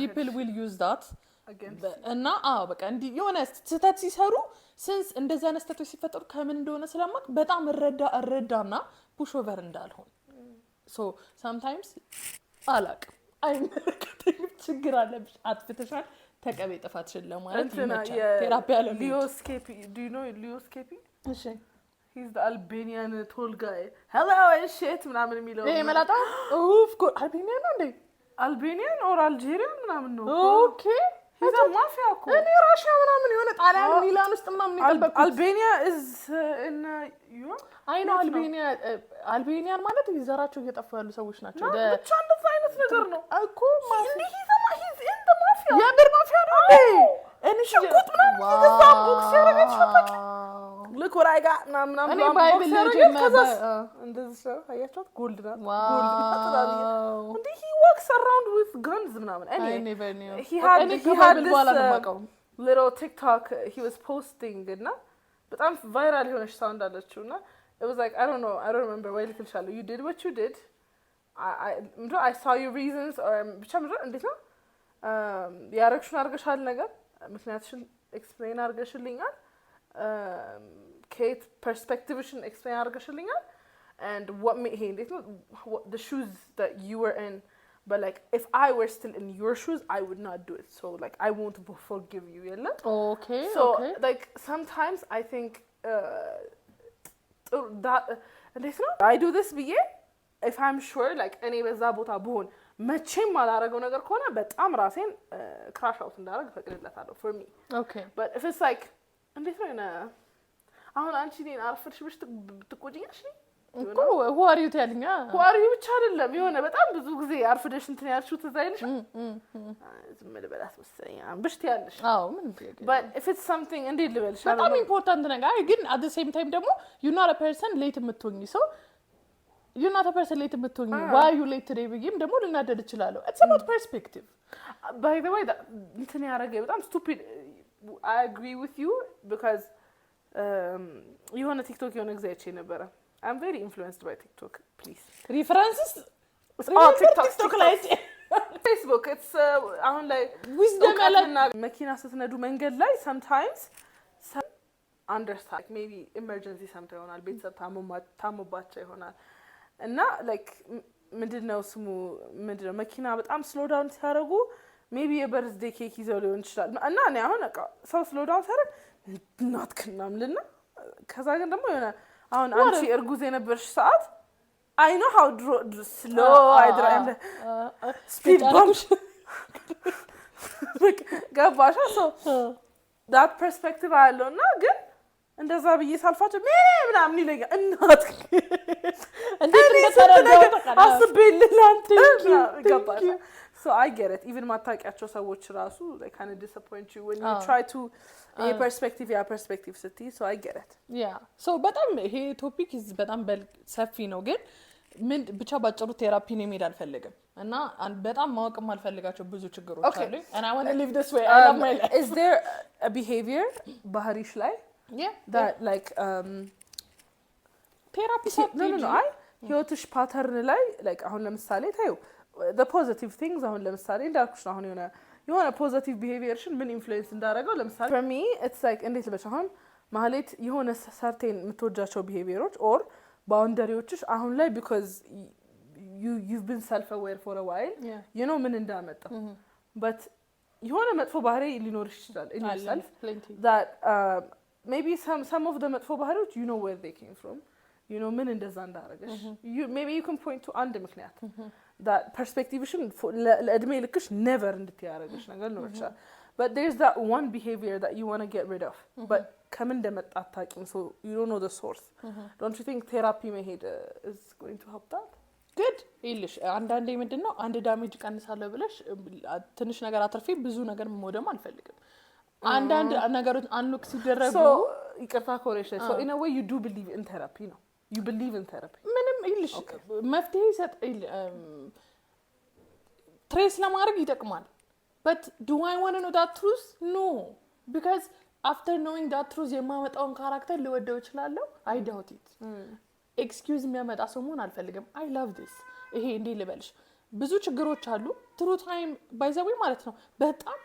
people will use that እና በቃ እንዲ የሆነ ስህተት ሲሰሩ since እንደዛ ነስተቶች ሲፈጠሩ ከምን እንደሆነ ስለማቅ በጣም እረዳና push over እንዳልሆን so sometimes አይመለከተኝም ችግር አለብሽ አጥፍተሻል ተቀበይ ጥፋትሽን ለማለት ይመቻል ቴራፒ አለ do you know Leo Skepi እሺ he's the Albanian tall guy hello and shit ምናምን የሚለው መላጣ of course Albanian ነው እንዴ Albanian or Algerian ምናምን ነው okay he's a mafia እኮ እኔ ራሽያ ምናምን የሆነ ጣሊያን ሚላን ውስጥ ምናምን ይጠበቁ Albania is in Europe አይ ነው አልቤኒያን ማለት ይዘራቸው እየጠፉ ያሉ ሰዎች ናቸው ብቻ እንደዛ አይነት ነገር ነው እኮ he's in the mafia የምር ማፊያ ነው እኔ ሽጉጥ ምናምን ይዘዛ ቦክስ ያረጋች ፈጣቂ look what I got ምናምን እኔ ባይብል ጀመረ እንደዚህ ሰው አያችሁት ጎልድ ናት ጎልድ he walks around with guns ምናምን I never knew he had this little TikTok he was posting እና በጣም ቫይራል የሆነች ሳውንድ አለችው እና it was like I don't remember ወይ ልክልሻለሁ you did what you did I saw your reasons or ብቻ እንዴት ነው ያረግሽውን አድርገሻል ነገር ምክንያቱም ኤክስፕሌን አድርገሽልኛል ከየት ፐርስፔክቲቭሽን ኤክስፕሌን አድርገሽልኛል and what made hey እንዴት ነው the shoes that you were in but like if I were still in your shoes I would not do it so like I won't forgive you የለ okay so like sometimes I think that እንዴት ነው I do this ብዬ if I'm sure like እኔ በዛ ቦታ ብሆን መቼም ማላረገው ነገር ከሆነ በጣም ራሴን ክራሽ አውት እንዳደረግ ፈቅድለታለሁ for me okay but if it's like እንዴት ነው አሁን አንቺ እኔን አርፈሽ ብሽ ትቆጪኛለሽ እኮ who are you telling who are you ብቻ አይደለም የሆነ በጣም ብዙ ጊዜ አርፈሽ እንትን ያልሽው ትዝ አይልሽም ዝም ልበላት መሰለኝ ብሽት ያለሽ አዎ ምን but if it's something እንዴት ልበልሽ በጣም ኢምፖርታንት ነገር ግን at the same time ደግሞ you're not a person late የምትሆኚ so you're not a person late የምትሆኚ why are you late today ብዬም ደግሞ ልናደድ እችላለሁ it's about perspective by the way that እንትን ያደረገኝ በጣም stupid I agree with you because የሆነ ቲክቶክ የሆነ ጊዜ አይቼ ነበረ I'm very influenced by TikTok please references oh TikTok like Facebook it's አሁን ላይ wisdom መኪና ስትነዱ መንገድ ላይ sometimes understand maybe emergency ሰምተው ይሆናል ቤተሰብ ታሞባቸው ይሆናል እና like ምንድነው ስሙ ምንድነው መኪና በጣም slow down ሲያደርጉ maybe a birthday cake ይዘው ሊሆን ይችላል እና እኔ አሁን በቃ ሰው slow down ሲያደርግ not ከናምልና ከዛ ግን ደግሞ የሆነ አሁን አንቺ እርጉዝ የነበርሽ ሰዓት I know how slow I drive speed bump like ገባሽ so that perspective አለውና ግን እንደዛ ብዬ ሳልፋቸው ምናምን ይለኛል እናት እንዴት እንደተረዳው ተቀና አስቤልላንተ ገባሽ so I get it even ማታውቂያቸው ሰዎች ራሱ they kind of disappoint you when you try to a perspective city so I get it yeah so በጣም ይሄ ቶፒክ በጣም ሰፊ ነው ግን ምን ብቻ ባጭሩ ቴራፒ ነው የሚል አልፈልግም እና በጣም ማወቅም አልፈልጋቸው ብዙ ችግሮች አሉ and I want to live this way I love my life is there a behavior ባህሪሽ ላይ that like therapy no I ህይወትሽ ፓተርን ላይ like አሁን ለምሳሌ ታዩ the positive things አሁን ለምሳሌ እንዳልኩሽ አሁን የሆነ positive behaviorሽን ምን influence እንዳደረገው ለምሳሌ for me it's like እንዴት ልበሽ አሁን ማለት የሆነ certain የምትወጃቸው behaviorዎች or boundaryዎችሽ አሁን ላይ because you've been self aware for a while you know ምን እንዳመጣው but የሆነ መጥፎ ባህሪ ሊኖርሽ ይችላል in yourself that maybe some of the መጥፎ ባህሪዎች you know where they came from you know ምን እንደዛ እንዳደረገሽ maybe you can point to አንድ ምክንያት that perspectiveሽን ለእድሜ ልክሽ never እንድትያረግሽ ነገር ነው ይችላል but there's that one behavior that you want to get rid of but ከምን እንደመጣ አታውቂም so you don't know the source don't you think therapy መሄድ is going to help that good ይልሽ አንዳንዴ ምንድነው አንድ ዳሜጅ ቀንሳለሁ ብለሽ ትንሽ ነገር አትርፊ ብዙ ነገር መሞደም አልፈልግም አንዳንድ ነገሮች አንሎክ ሲደረጉ so ይቅርታ ኮሬክሽን so in a way you do believe in therapy no you believe in therapy ምንም ይልሽ መፍትሄ ይሰጥ ትሬስ ለማድረግ ይጠቅማል but do I want to know that truth no because after knowing that truth የማመጣውን ካራክተር ልወደው እችላለሁ I doubt it excuse የሚያመጣ ሰው መሆን አልፈልግም I love this ይሄ እንዴ ልበልሽ ብዙ ችግሮች አሉ through time by the way ማለት ነው በጣም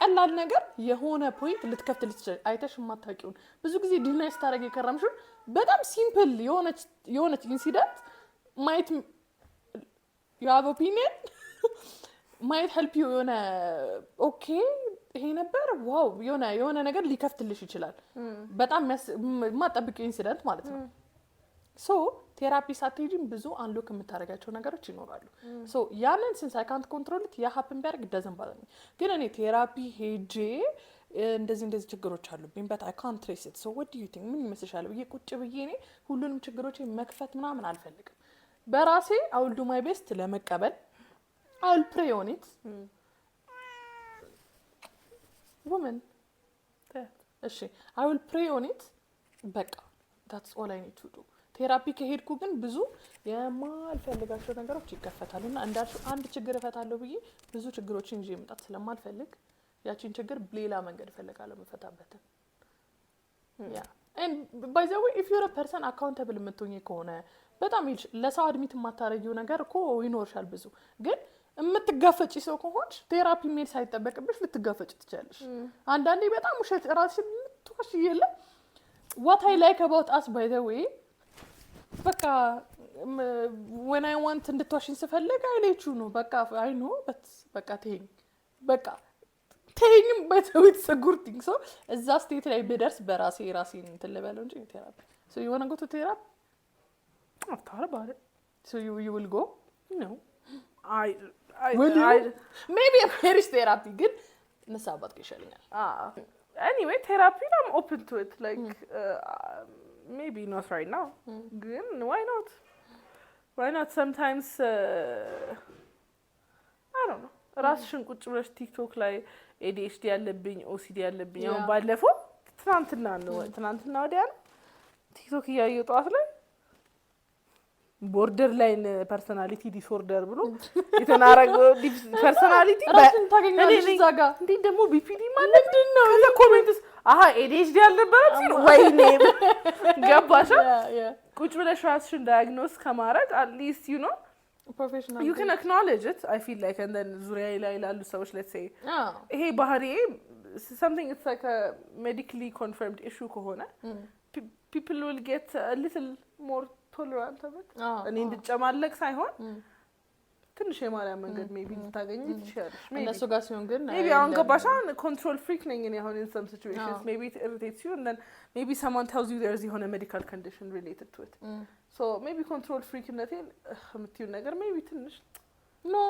ቀላል ነገር የሆነ ፖይንት ልትከፍት ልትችል አይተሽ ማታቂውን ብዙ ጊዜ ዲናይ ስታረግ የከረምሽው በጣም ሲምፕል የሆነች ኢንሲደንት might you have opinion might help you የሆነ okay ይሄ ነበር ዋው የሆነ ነገር ሊከፍትልሽ ይችላል በጣም ማጠብቂው ኢንሲደንት ማለት ነው so ቴራፒ ሳትሄጂም ብዙ አንሎክ የምታረጋቸው ነገሮች ይኖራሉ so ያንን since I can't control it ያ happen ቢያርግ doesn't bother me ግን እኔ ቴራፒ ሄጄ እንደዚህ ችግሮች አሉብኝ but I can't trace it so what do you think ምን ይመስልሻል ብዬ ቁጭ ብዬ እኔ ሁሉንም ችግሮችን መክፈት ምናምን አልፈልግም በራሴ I will do my best ለመቀበል I will pray on it woman እሺ I will pray on it በቃ that's all I need to do ቴራፒ ከሄድኩ ግን ብዙ የማልፈልጋቸው ነገሮች ይከፈታሉና እንዳልሽው አንድ ችግር እፈታለሁ ብዬ ብዙ ችግሮችን ይዤ መጣት ስለማልፈልግ ያቺን ችግር ሌላ መንገድ እፈልጋለሁ መፈታበት ያ and by the way if you're a person accountable የምትሆኚ ከሆነ በጣም ለሰው አድሚት የማታረጊው ነገር እኮ ይኖርሻል ብዙ ግን የምትጋፈጪ ሰው ከሆንሽ ቴራፒ ሜል ሳይጠበቅብሽ ልትጋፈጪ ትችላለሽ አንዳንዴ በጣም ውሸት ራስሽ ምትዋሽ ይየለ what I like about us by the way በቃ when I want እንድትዋሽኝ ስፈልግ I let you know በቃ I know but በቃ ተይኝ በቃ ተይኝም but it's a good thing so እዛ ስቴት ላይ በደርስ በራሴን እንትን ልበለው እንጂ ቴራፒ so you want to go to therapy I've thought about it so you will go no will you? maybe a marriage therapy good ነሳባት ከሻለኛል anyway therapy I'm open to it like maybe not right now good why not sometimes I don't know ራስሽን ቁጭ ብለሽ ቲክቶክ ላይ ADHD ያለብኝ OCD ያለብኝ አሁን ባለፈው ትናንትና ወዲያ ቲክቶክ እያየሁ ጠዋት ላይ ቦርደር ላይን ፐርሰናሊቲ ዲስኦርደር ብሎ የተናረገው ፐርሰናሊቲ ራስን ታገኛለሽ ዛጋ እንዴ ደግሞ BPD ማለት ነው ከዛ ኮሜንትስ ADHD ያለበት ሲል ወይኔ ገባሽ ቁጭ ብለሽ ራስሽን ዳያግኖስ ከማድረግ at least you know professional you can acknowledge it I feel like and then ዙሪያ ላይ ላሉ ሰዎች let's say ይሄ ባህሪ something it's like a medically confirmed issue ከሆነ people will get a little more tolerant of it እኔ እንድጨማለቅ ሳይሆን ትንሽ የማርያም መንገድ maybe ልታገኝ ትችያለሽ እነሱ ጋር ሲሆን ግን maybe አሁን ገባሻን control freak ነኝ እኔ አሁን in some situations maybe it irritates you and then maybe someone tells you there's a medical condition related to it so maybe control freak ነቴን የምትይው ነገር maybe ትንሽ no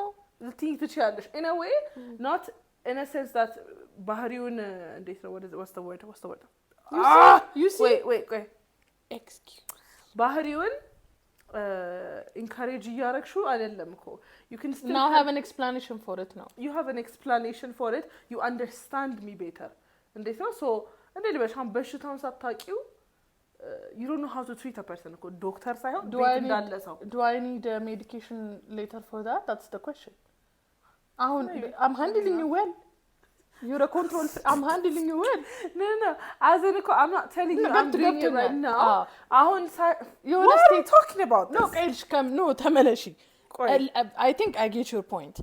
ልትይ ትችያለሽ in a way not in a sense that ባህሪውን እንዴት ነው what's the word you see wait excuse ባህሪውን encourage እያረግሽው አይደለም እኮ you can still now have an explanation for it now you have an explanation for it you understand me better እንዴት ነው so እንዴት በሻም በሽታውን ሳታቂው you don't know how to treat a person እኮ ዶክተር ሳይሆን ቤት እንዳለ ሰው do I need a medication later for that that's the question አሁን I'm handling you well you're a control I'm handling you well no as in I'm not telling you I'm doing it right now አሁን you're talking about no age come no ተመለሺ I think I get your point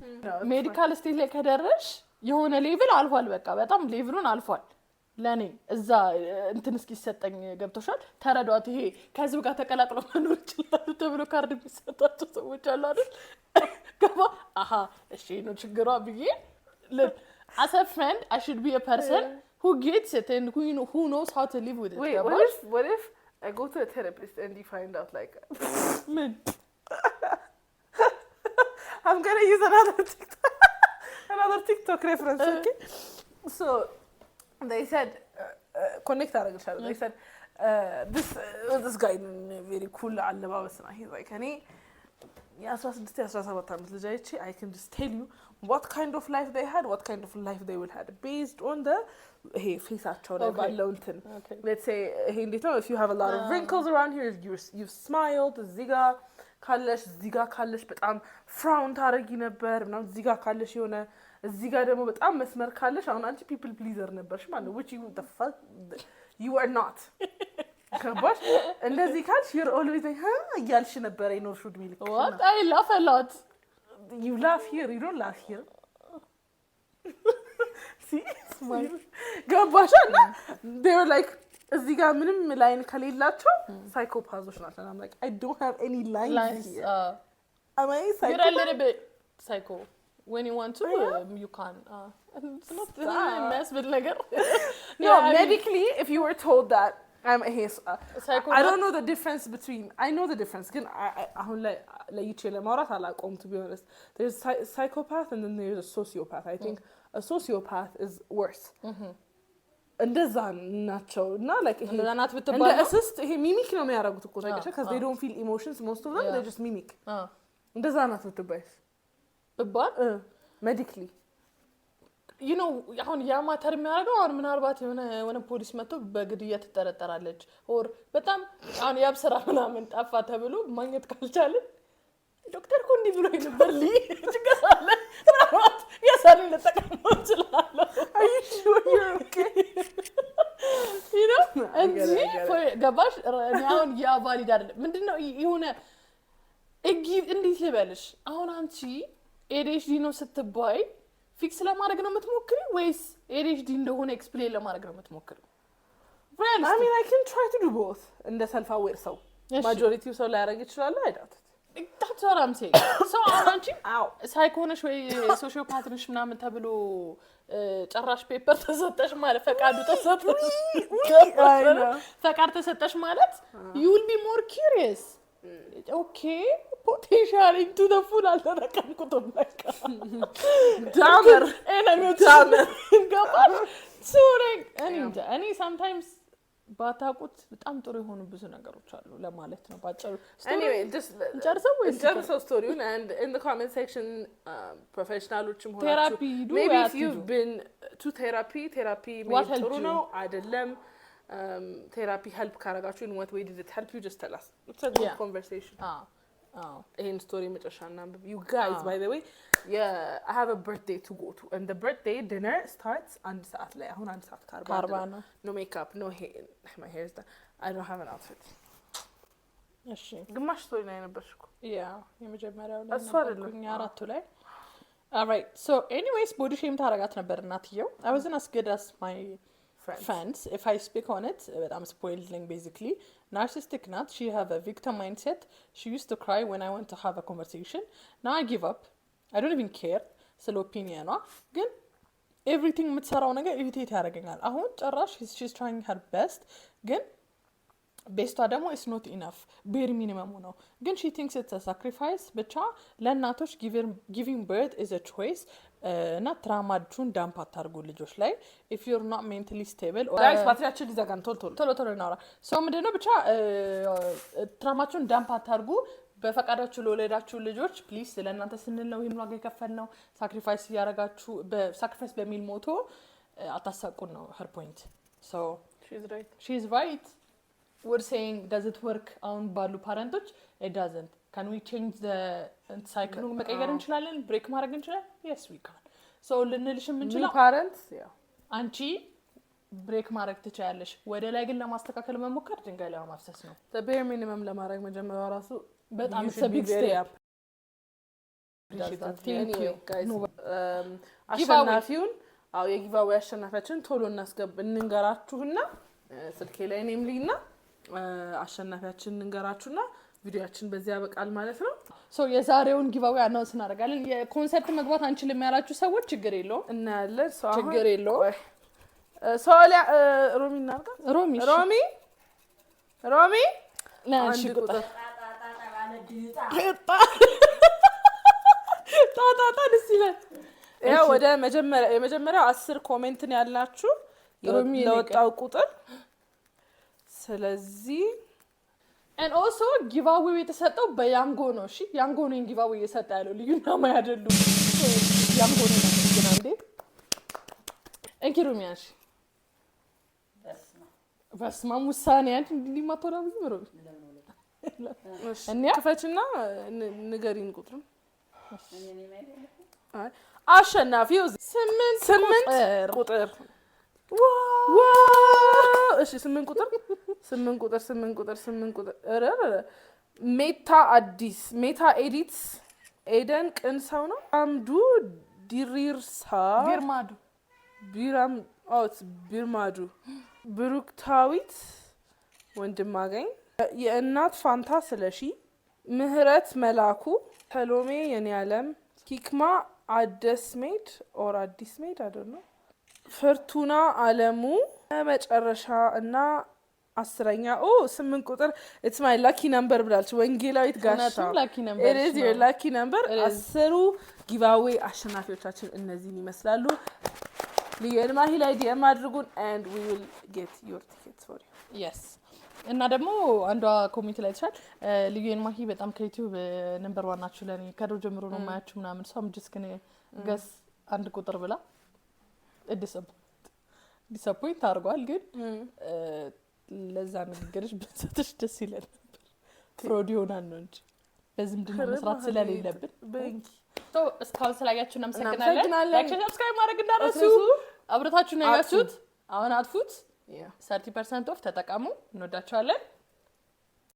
medical state ላይ ከደረሽ የሆነ ሌቭል አልፏል በቃ በጣም ሌቭሉን አልፏል ለኔ እዛ እንትን እስኪሰጠኝ ገብቶሻል ተረዷት ይሄ ከዚህ ጋር ተቀላቅሎ መኖር ይችላል ተብሎ ካርድ የሚሰጣቸው ሰዎች አሉ አይደል ገባ እሺ ነው ችግሯ ብዬ as a friend I should be a person who gets it and who knows how to live with it wait what if I go to a therapist and you find out like man I'm going to use another TikTok reference okay so they said connect aragshalo they said this guy very cool አለባበስ ነው he's like እኔ የ16 17 አመት ልጅ አይቼ I can just tell you what kind of life they had what kind of life they will had based on the hey ፌሳቸው ላይ ባለው እንትን let's say hey እንዴት ነው if you have a lot of wrinkles around here you've smiled እዚጋ ካለሽ በጣም frown ታረጊ ነበር እና እዚጋ ካለሽ የሆነ እዚጋ ደግሞ በጣም መስመር ካለሽ አሁን አንቺ people pleaser ነበርሽ ማለት which you the fuck you are not ከባሽ እንደዚህ ካልሽ you're always like እያልሽ ነበር አይኖር should be like what I laugh a lot you laugh here you don't laugh here see smile ገባሽና they were like እዚህ ጋር ምንም ላይን ከሌላቸው ሳይኮፓዞች ናቸው I'm like I don't have any lines here am I psycho you're a little bit psycho when you want to you can it's not mess with ነገር no medically if you were told that I'm a psycho I don't know the difference between I know the difference ግን አሁን ላይ ለይቼ ለማውራት አላቆም to be honest there's psychopath and then there's a sociopath I think a sociopath is worse እንደዛ ናቸው እና like እንደዛ ናት ብትባል እንደ assist ይሄ ሚሚክ ነው የሚያደርጉት እኮ ታውቂያለሽ because they don't feel emotions most of them they just mimic እንደዛ ናት ብትባይስ ብባል medically you know አሁን ያ ማተር የሚያደርገው አሁን ምናልባት የሆነ ፖሊስ መጥቶ በግድያ ትጠረጠራለች ኦር በጣም አሁን ያብስራ ምናምን ጠፋ ተብሎ ማግኘት ካልቻለ ዶክተር ኮንዲ ብሎ ነበር ችግር ምናልባት የሳኒ ልጠቀመው ይችላል Are you sure you're okay? you know እንጂ ገባሽ አሁን ያ ቫሊድ አይደለም ምንድነው የሆነ እንዴት ልበልሽ አሁን አንቺ ADHD ነው ስትባይ ፊክስ ለማድረግ ነው የምትሞክሪ ወይስ ADHD እንደሆነ ኤክስፕሌን ለማድረግ ነው የምትሞክሪ? I mean I can try to do both እንደ self aware ሰው majority ሰው ላይ ያደርግ ይችላል አይዳት that's what I'm saying so አንቺ ሳይኮነሽ ወይ ሶሺዮፓት ነሽ ምናምን ተብሎ ጨራሽ ፔፐር ተሰጠሽ ማለት ፈቃዱ ተሰጠሽ ፈቃድ ተሰጠሽ ማለት you will be more curious okay potential into the full አልተረቀምኩትም በቃ ዳመር ገባሽ so like እኔ sometimes ባታቁት በጣም ጥሩ የሆኑ ብዙ ነገሮች አሉ ለማለት ነው ባጭሩ anyway just ጨርሰው ስቶሪውን and in the comment section professionalዎችም ሆናችሁ therapy do maybe if you've been to therapy ጥሩ ነው አይደለም therapy help ካረጋችሁ in what way did it help you just tell us it's a good conversation ይሄን ስቶሪ መጨረሻና you guys by the way I have a birthday to go to and the birthday dinner starts on ሰዓት ላይ አሁን 1 ሰዓት ከ40 ነው no makeup no hair my hair is done I don't have an outfit እሺ ግማሽ ስቶሪ ላይ ነበርኩ የመጀመሪያው ላይ ነበርኩኝ አራቱ ላይ alright so anyways body shame ታረጋት ነበር እናትየው I wasn't as good as my friends if I speak on it but I'm spoiling basically narcissistic not she have a victim mindset she used to cry when I want to have a conversation now I give up I don't even care ስለ ኦፒኒየኗ ግን everything የምትሰራው ነገር irritate ያደርገኛል አሁን ጨራሽ she's trying her best ግን ቤስቷ ደግሞ is not enough bare minimum ነው ግን she thinks it's a sacrifice ብቻ ለእናቶች giving birth is a choice እና ትራማችሁን ዳምፕ አታርጉ ልጆች ላይ if you're not mentally stable guys ባትሪያችን ሊዘጋን ቶሎ እናውራ so ምንድነው ብቻ ትራማችሁን ዳምፕ አታርጉ በፈቃዳችሁ ለወለዳችሁ ልጆች ፕሊዝ ለእናንተ ስንል ነው ይሄን ዋጋ የከፈልነው ሳክሪፋይስ ያረጋችሁ በሳክሪፋይስ በሚል ሞቶ አታሳቁን ነው her point so she's right we're saying does it work on ባሉ ፓረንቶች it doesn't can we change the cycle መቀየር እንችላለን ብሬክ ማድረግ እንችላለን yes we can so ልንልሽ የምንችለው parents አንቺ ብሬክ ማድረግ ትችያለሽ ወደ ላይ ግን ለማስተካከል መሞከር ድንጋይ ላይ ማፍሰስ ነው the bare minimum ለማድረግ መጀመሪያው ራሱ በጣም big step thank you guys አሸናፊውን የጊቫዌ አሸናፊያችን ቶሎ እንንገራችሁና ስልኬ ላይ እኔም ልይና አሸናፊያችን እንንገራችሁና ቪዲዮአችን በዚህ ያበቃል ማለት ነው ሶ የዛሬውን ጊቫዌ አናውንስ እናደርጋለን የኮንሰርት መግባት አንችልም ያላችሁ ሰዎች ችግር የለውም እናያለን ሶ ችግር የለውም ሶሊያ ሮሚ እናርጋ ሮሚ ናንቺ ቁጥር ታታ ደስ ይላል ያው ወደ የመጀመሪያው 10 ኮሜንትን ያላችሁ ለወጣው ቁጥር ስለዚህ and also giveaway የተሰጠው በያንጎ ነው እሺ ያንጎ ነው giveaway የሰጠ ያለው ልዩና ማይ አይደሉም ያንጎ ነው ግን አንዴ እንኪሩሚያሽ በስማ ሙሳኔ አንቺ እንዲማቶራው ይምሩ እሺ ከፈችና ንገሪን ቁጥሩን አሸናፊው 8 ቁጥር እሺ 8 ቁጥር ሜታ ኤዲትስ ኤደን ቅን ሰው ነው አምዱ ዲሪርሳ ቢርማዱ ብሩክታዊት ወንድማገኝ የእናት ፋንታ ስለሺ ምህረት መላኩ ሰሎሜ የኔ ዓለም ሂክማ አዲስሜድ አይደለም ፍርቱና አለሙ መጨረሻ እና 10ኛ 8 ቁጥር it's my lucky number ብላለች ወንጌላዊት ጋሻው it is your lucky number 10 giveaway አሸናፊዎቻችን እነዚህን ይመስላሉ ሊየማሂ ላይ ዲኤም አድርጉን and we will get your tickets for you yes እና ደግሞ አንዷ ኮሜንት ላይ ተሻል ሊየማሂ በጣም ከዩቲዩብ ነምበር 1 ናችሁ ለኔ ከድሮ ጀምሮ ነው ማያችሁ ምናምን ሰው just ግን ገስ አንድ ቁጥር ብላ ዲስአፖይንት አድርጓል። ግን ለዛ ንግግርሽ ብንሰጥሽ ደስ ይለን ነበር። ፍሮድ ይሆናል ነው እንጂ በዝምድና መስራት ስለሌለብን። እስካሁን ስላያችሁ እናመሰግናለን። ላይክ ሰብስክራይብ ማድረግ እንዳትረሱ። አብረታችሁን ያያችሁት አሁን አጥፉት። 30% ኦፍ ተጠቀሙ። እንወዳችኋለን።